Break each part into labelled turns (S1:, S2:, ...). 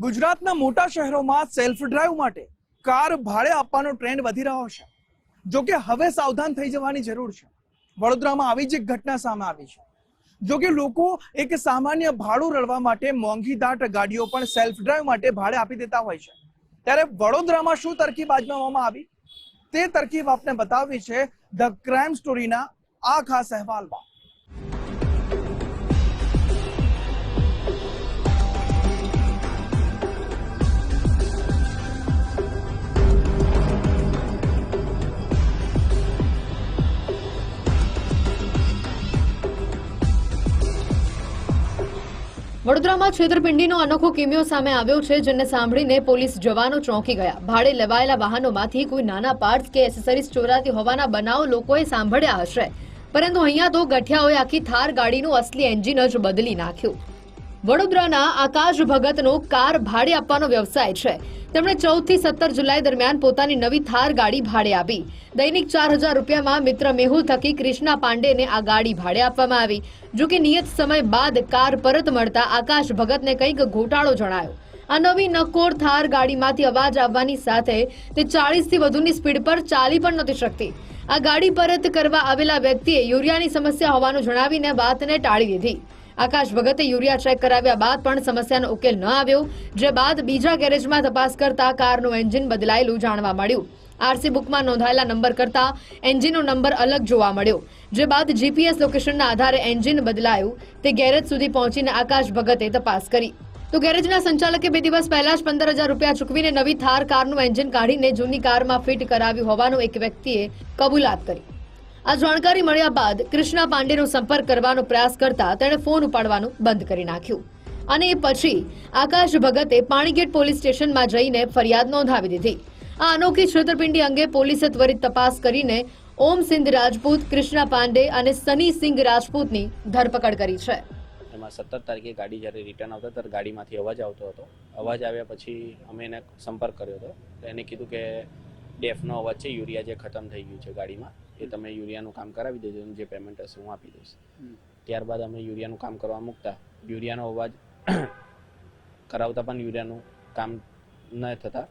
S1: ગુજરાતના મોટા શહેરોમાં સેલ્ફ ડ્રાઈવ માટે કાર ભાડે આપવાનો ટ્રેન્ડ વધી રહ્યો છે। જો કે હવે સાવધાન થઈ જવાની જરૂર છે। વડોદરામાં આવી જ એક ઘટના સામે આવી છે। જો કે લોકો એક સામાન્ય ભાડું રળવા માટે મોંઘી દાટ ગાડીઓ પણ સેલ્ફ ડ્રાઈવ માટે ભાડે આપી દેતા હોય છે। ત્યારે વડોદરામાં શું તરકીબ આજમાવવામાં આવી તે તરકીબ આપને બતાવી છે ધ ક્રાઇમ સ્ટોરીના આ ખાસ અહેવાલમાં।
S2: વડોદરામાં છેતરપિંડીનો અનોખો કિમિયો સામે આવ્યો છે, જેને સાંભળીને પોલીસ જવાનો ચોંકી ગયા। ભાડે લેવાયેલા વાહનોમાંથી કોઈ નાના પાર્ટ્સ કે એસેસરીઝ ચોરાતી હોવાના બનાવો લોકોએ સાંભળ્યા હશે, પરંતુ અહીંયા તો ગઠિયાઓએ આખી થાર ગાડીનું અસલી એન્જિન જ બદલી નાખ્યું। વડોદરાના આકાશ ભગતનો કાર ભાડે આપવાનો વ્યવસાય છે। તેમણે 14 થી 17 જુલાઈ દરમિયાન પોતાની નવી થાર ગાડી ભાડે આપી। દૈનિક 4000 રૂપિયામાં મિત્ર મેહુલ થકી કૃષ્ણા પાંડેને આ ગાડી ભાડે આપવામાં આવી। જો કે નિયત સમય બાદ કાર પરત મળતા આકાશ ભગતને કંઈક ઘોટાળો જણાયો। આ નવી નકોર થાર ગાડીમાંથી અવાજ આવવાની સાથે તે 40 થી વધુની સ્પીડ પર ચાલી પણ નહોતી શકતી। આ ગાડી પરત કરવા આવેલા વ્યક્તિએ યુરિયાની સમસ્યા હોવાનું જણાવીને વાતને ટાળી દીધી। આકાશ ભગતે યુરિયા ચેક કરાવ્યા બાદ પણ સમસ્યાનો ઉકેલ ન આવ્યો, જે બાદ બીજા ગેરેજમાં તપાસ કરતા કારનું એન્જિન બદલાયેલું જાણવા મળ્યું। આરસી બુકમાં નોંધાયેલા નંબર કરતા એન્જિનનો નંબર અલગ જોવા મળ્યો, જે બાદ જીપીએસ લોકેશનના આધારે એન્જિન બદલાયું। તે ગેરેજ સુધી પહોંચીને આકાશ ભગતે તપાસ કરી તો ગેરેજના સંચાલકે 2 દિવસ પહેલા જ 15000 રૂપિયા ચૂકવીને નવી થાર કારનું એન્જિન કાઢીને જૂની કારમાં ફિટ કરાવ્યું હોવાનું એક વ્યક્તિએ કબૂલાત કરી। આ જાણકારી મળ્યા બાદ કૃષ્ણા પાંડેનો સંપર્ક કરવાનો પ્રયાસ કરતા તેણે ફોન ઉપાડવાનું બંધ કરી નાખ્યું અને એ પછી આકાશ ભગતે પાણીગેટ પોલીસ સ્ટેશનમાં જઈને ફરિયાદ નોંધાવી દીધી। આ અનોખી છેતરપિંડી અંગે પોલીસે ત્વરિત તપાસ કરીને ઓમ સિંધ રાજપૂત, કૃષ્ણા પાંડે અને સની સિંઘ રાજપૂતની ધરપકડ કરી છે।
S3: એમાં 17 તારીખે ગાડી જ્યારે રિટર્ન આવતા ત્યારે ગાડીમાંથી અવાજ આવતો હતો। અવાજ આવ્યા પછી અમે એને સંપર્ક કર્યો હતો। એને કીધું કે ડેફનો અવાજ છે, યુરિયા જે ખતમ થઈ ગયું છે ગાડીમાં, એ તમે યુરિયાનું કામ કરાવી દેજો, જે પેમેન્ટ હશે હું આપી દઈશ। ત્યારબાદ અમે યુરિયાનું કામ કરવા મૂકતા યુરિયાનો અવાજ કરાવતા પણ યુરિયાનું કામ ન થતા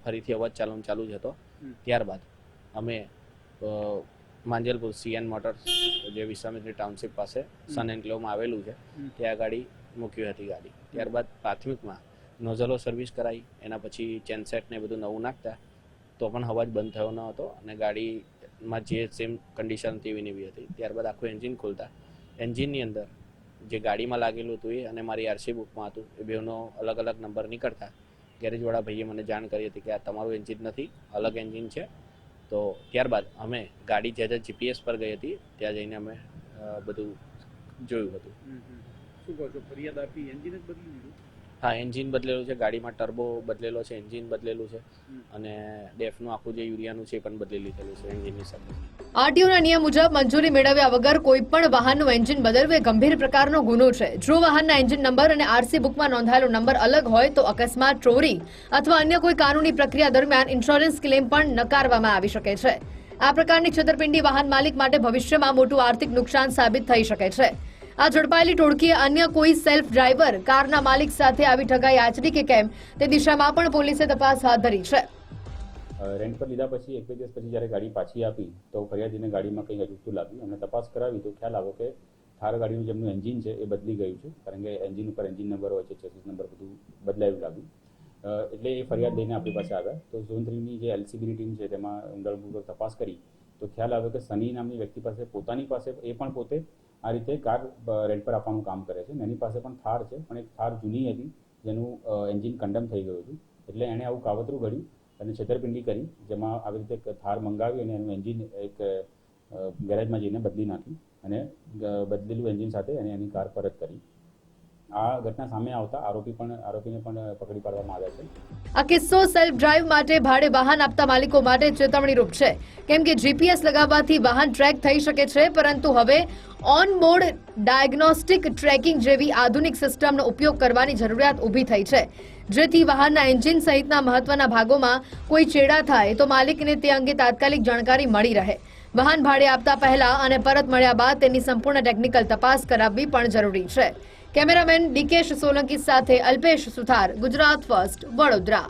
S3: ફરીથી અવાજ ચાલુ જ હતો। ત્યારબાદ અમે માંજલપુર સીએન મોટર્સ જે વિશ્વામિત્રી ટાઉનશીપ પાસે સન એન્ક્લેવમાં આવેલું છે ત્યાં ગાડી મૂકી હતી ગાડી। ત્યારબાદ પ્રાથમિકમાં નોઝલો સર્વિસ કરાવી, એના પછી ચેનસેટ ને બધું નવું નાખતા તો પણ અવાજ બંધ થયો ન હતો અને ગાડીમાં જે સેમ કન્ડિશન હતી એવી એવી હતી। ત્યારબાદ આખું એન્જિન ખોલતા એન્જિનની અંદર જે ગાડીમાં લાગેલું હતું એ અને મારી આરસી બુકમાં હતું એ બેનો અલગ અલગ નંબર નીકળતા ગેરેજવાળા ભાઈએ મને જાણ કરી હતી કે આ તમારું એન્જિન નથી, અલગ એન્જિન છે। તો ત્યારબાદ અમે ગાડી જ્યાં જીપીએસ પર ગઈ હતી ત્યાં જઈને અમે બધું જોયું હતું।
S4: શું કહો છો, ફરિયાદ આપી, એન્જિન જ બદલી દીધું?
S3: હા, એન્જિન બદલેલું છે, ગાડીમાં ટર્બો બદલેલો છે, એન્જિન બદલેલું છે અને ડેફનું આખું જે યુરિયાનું છે એ પણ બદલી લીધેલું છે એન્જિનની સાથે।
S2: આરટીઓના નિયમ મુજબ મંજૂરી મેળવ્યા વગર કોઈ પણ વાહનનું એન્જિન બદલવું એ ગંભીર પ્રકારનો ગુનો છે। જો વાહનના એન્જિન નંબર અને આરસી બુકમાં નોંધાયેલો નંબર અલગ હોય તો અકસ્માત, ચોરી અથવા અન્ય કોઈ કાનૂની પ્રક્રિયા દરમિયાન ઇન્સ્યોરન્સ ક્લેમ પણ નકારવામાં આવી શકે છે। આ પ્રકારની છેતરપિંડી વાહન માલિક માટે ભવિષ્યમાં મોટું આર્થિક નુકસાન સાબિત થઈ શકે છે। આ ઝડપાયેલી ટોળકીએ અન્ય કોઈ સેલ્ફ ડ્રાઈવર કારના માલિક સાથે આવી ઠગાઈ આચરી કે કેમ તે દિશામાં પણ પોલીસે તપાસ હાથ ધરી છે।
S5: રેન્ટ પર લીધા પછી 1-2 દિવસ પછી જ્યારે ગાડી પાછી આપી તો ફરિયાદીને ગાડીમાં કંઈ અજુગતું લાગ્યું। અમને તપાસ કરાવી તો ખ્યાલ આવ્યો કે થાર ગાડીનું જેમનું એન્જિન છે એ બદલી ગયું છે, કારણ કે એન્જિન ઉપર એન્જિન નંબર હોય છે, ચેસિસ નંબર બધું બદલાયું લાગ્યું। એટલે એ ફરિયાદ લઈને આપણી પાસે આવ્યા તો ઝોન 3ની જે એલસીબીની ટીમ છે તેમાં ઊંડાણપૂર્વક તપાસ કરી તો ખ્યાલ આવ્યો કે સની નામની વ્યક્તિ પાસે પોતાની પાસે એ પણ પોતે આ રીતે કાર રેન્ટ પર આપવાનું કામ કરે છે। એની પાસે પણ થાર છે, પણ એક થાર જૂની હતી જેનું એન્જિન કન્ડમ થઈ ગયું હતું, એટલે એણે આવું કાવતરું ઘડ્યું અને છેતરપિંડી કરી, જેમાં આવી રીતે થાર મંગાવી અને એનું એન્જિન એક ગેરેજમાં જઈને બદલી નાખી અને બદલેલું એન્જિન સાથે અને એની કાર પરત કરી। આ ઘટના સામે આવતા આરોપીને પણ પકડી પાડવામાં આવ્યા છે।
S2: આ કિસ્સો સેલ્ફ ડ્રાઈવ માટે ભાડે વાહન આપતા માલિકો માટે ચેતવણીરૂપ છે, કેમ કે જીપીએસ લગાવવાથી વાહન ટ્રેક થઈ શકે છે, પરંતુ હવે ઓન બોર્ડ ડાયગ્નોસ્ટિક ટ્રેકિંગ જેવી આધુનિક સિસ્ટમનો ઉપયોગ કરવાની જરૂરિયાત ઊભી થઈ છે, જેથી વાહનના એન્જિન સહિતના મહત્વના ભાગોમાં કોઈ ચેડા થાય તો માલિકને તે અંગે તાત્કાલિક જાણકારી મળી રહે। વાહન ભાડે આપતા પહેલા અને પરત મળ્યા બાદ તેની સંપૂર્ણ ટેકનિકલ તપાસ કરાવવી પણ જરૂરી છે. કેમેરામેન ડીકેશ સોલંકી સાથે અલ્પેશ સુથાર, ગુજરાત ફર્સ્ટ, વડોદરા.